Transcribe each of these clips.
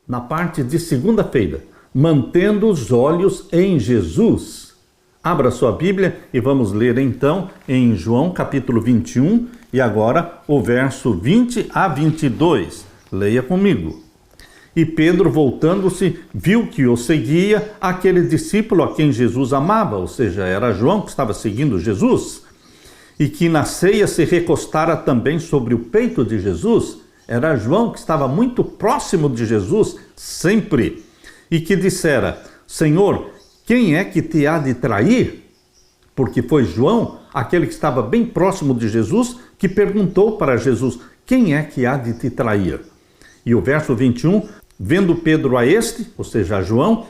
na parte de segunda-feira, mantendo os olhos em Jesus. Abra sua Bíblia e vamos ler então em João capítulo 21 e agora o verso 20 a 22. Leia comigo. E Pedro, voltando-se, viu que o seguia aquele discípulo a quem Jesus amava, ou seja, era João que estava seguindo Jesus, e que na ceia se recostara também sobre o peito de Jesus. Era João que estava muito próximo de Jesus, sempre, e que dissera: Senhor, quem é que te há de trair? Porque foi João, aquele que estava bem próximo de Jesus, que perguntou para Jesus: quem é que há de te trair? E o verso 21, vendo Pedro a este, ou seja, a João,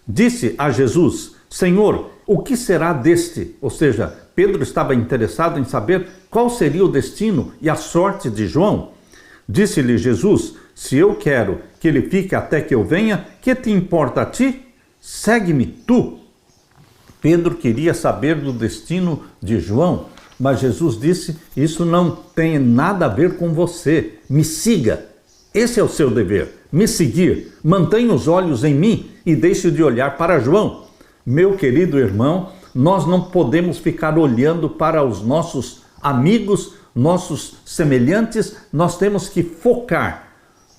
disse a Jesus: Senhor, o que será deste? Ou seja, Pedro estava interessado em saber qual seria o destino e a sorte de João. Disse-lhe Jesus: se eu quero que ele fique até que eu venha, que te importa a ti? Segue-me tu. Pedro queria saber do destino de João, mas Jesus disse: isso não tem nada a ver com você. Me siga. Esse é o seu dever, me seguir. Mantenha os olhos em mim e deixe de olhar para João. Meu querido irmão, nós não podemos ficar olhando para os nossos amigos, nossos semelhantes. Nós temos que focar,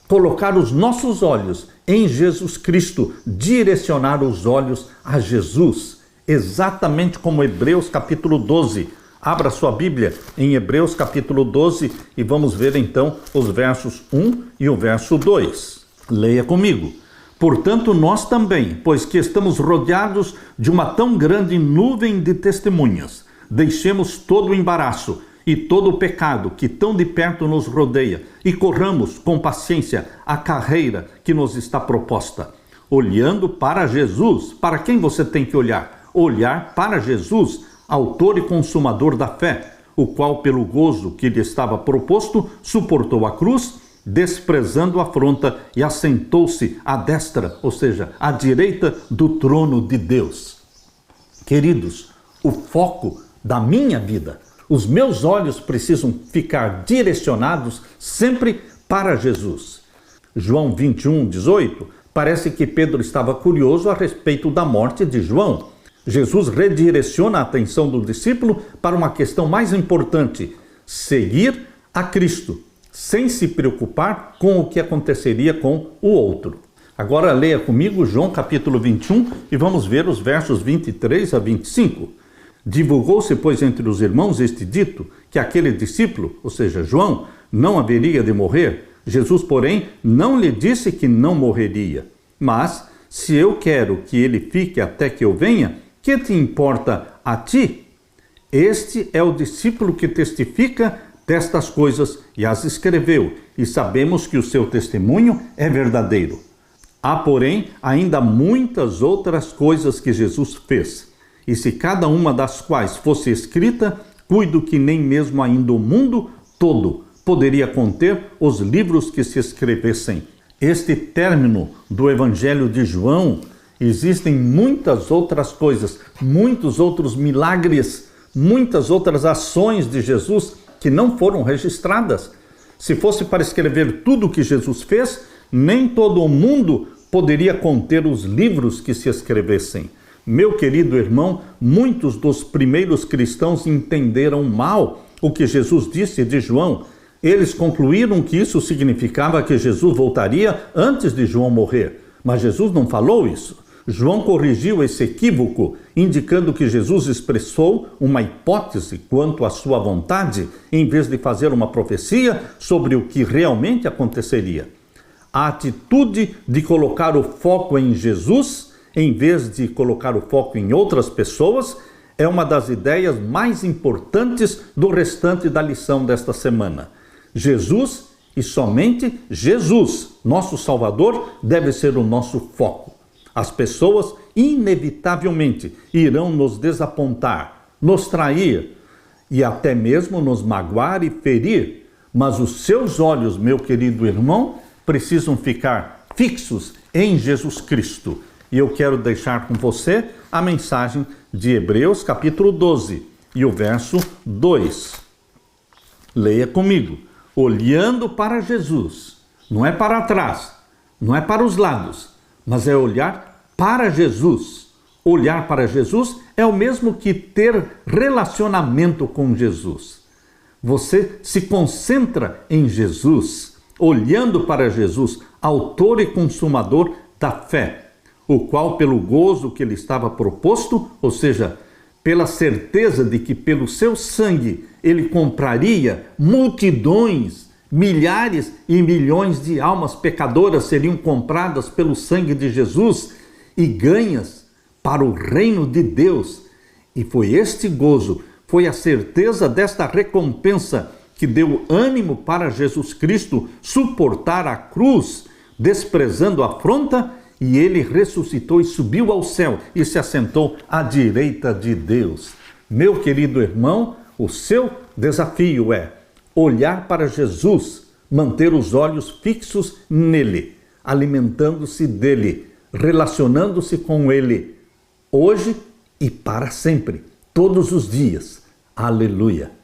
colocar os nossos olhos em Jesus Cristo, direcionar os olhos a Jesus, exatamente como Hebreus capítulo 12. Abra sua Bíblia em Hebreus capítulo 12 e vamos ver então os versos 1 e o verso 2. Leia comigo. Portanto, nós também, pois que estamos rodeados de uma tão grande nuvem de testemunhas, deixemos todo o embaraço e todo o pecado que tão de perto nos rodeia e corramos com paciência a carreira que nos está proposta, olhando para Jesus. Para quem você tem que olhar? Olhar para Jesus, autor e consumador da fé, o qual pelo gozo que lhe estava proposto, suportou a cruz, desprezando a afronta e assentou-se à destra, ou seja, à direita do trono de Deus. Queridos, o foco da minha vida, os meus olhos precisam ficar direcionados sempre para Jesus. João 21, 18, parece que Pedro estava curioso a respeito da morte de João. Jesus redireciona a atenção do discípulo para uma questão mais importante: seguir a Cristo, sem se preocupar com o que aconteceria com o outro. Agora leia comigo João capítulo 21 e vamos ver os versos 23 a 25. Divulgou-se, pois, entre os irmãos este dito, que aquele discípulo, ou seja, João, não haveria de morrer. Jesus, porém, não lhe disse que não morreria. Mas, se eu quero que ele fique até que eu venha, que te importa a ti? Este é o discípulo que testifica destas coisas e as escreveu, e sabemos que o seu testemunho é verdadeiro. Há, porém, ainda muitas outras coisas que Jesus fez, e se cada uma das quais fosse escrita, cuido que nem mesmo ainda o mundo todo poderia conter os livros que se escrevessem. Este término do Evangelho de João, existem muitas outras coisas, muitos outros milagres, muitas outras ações de Jesus que não foram registradas. Se fosse para escrever tudo o que Jesus fez, nem todo o mundo poderia conter os livros que se escrevessem. Meu querido irmão, muitos dos primeiros cristãos entenderam mal o que Jesus disse de João. Eles concluíram que isso significava que Jesus voltaria antes de João morrer. Mas Jesus não falou isso. João corrigiu esse equívoco, indicando que Jesus expressou uma hipótese quanto à sua vontade, em vez de fazer uma profecia sobre o que realmente aconteceria. A atitude de colocar o foco em Jesus, em vez de colocar o foco em outras pessoas, é uma das ideias mais importantes do restante da lição desta semana. Jesus e somente Jesus, nosso Salvador, deve ser o nosso foco. As pessoas, inevitavelmente, irão nos desapontar, nos trair e até mesmo nos magoar e ferir. Mas os seus olhos, meu querido irmão, precisam ficar fixos em Jesus Cristo. E eu quero deixar com você a mensagem de Hebreus capítulo 12 e o verso 2. Leia comigo. Olhando para Jesus, não é para trás, Não é para os lados, mas é olhar para Jesus. Olhar para Jesus é o mesmo que ter relacionamento com Jesus. Você se concentra em Jesus, olhando para Jesus, autor e consumador da fé, o qual pelo gozo que lhe estava proposto, ou seja, pela certeza de que pelo seu sangue ele compraria multidões, milhares e milhões de almas pecadoras seriam compradas pelo sangue de Jesus e ganhas para o reino de Deus. E foi este gozo, foi a certeza desta recompensa que deu ânimo para Jesus Cristo suportar a cruz, desprezando a afronta, e ele ressuscitou e subiu ao céu e se assentou à direita de Deus. Meu querido irmão, o seu desafio é olhar para Jesus, manter os olhos fixos nele, alimentando-se dele, relacionando-se com ele, hoje e para sempre, todos os dias. Aleluia!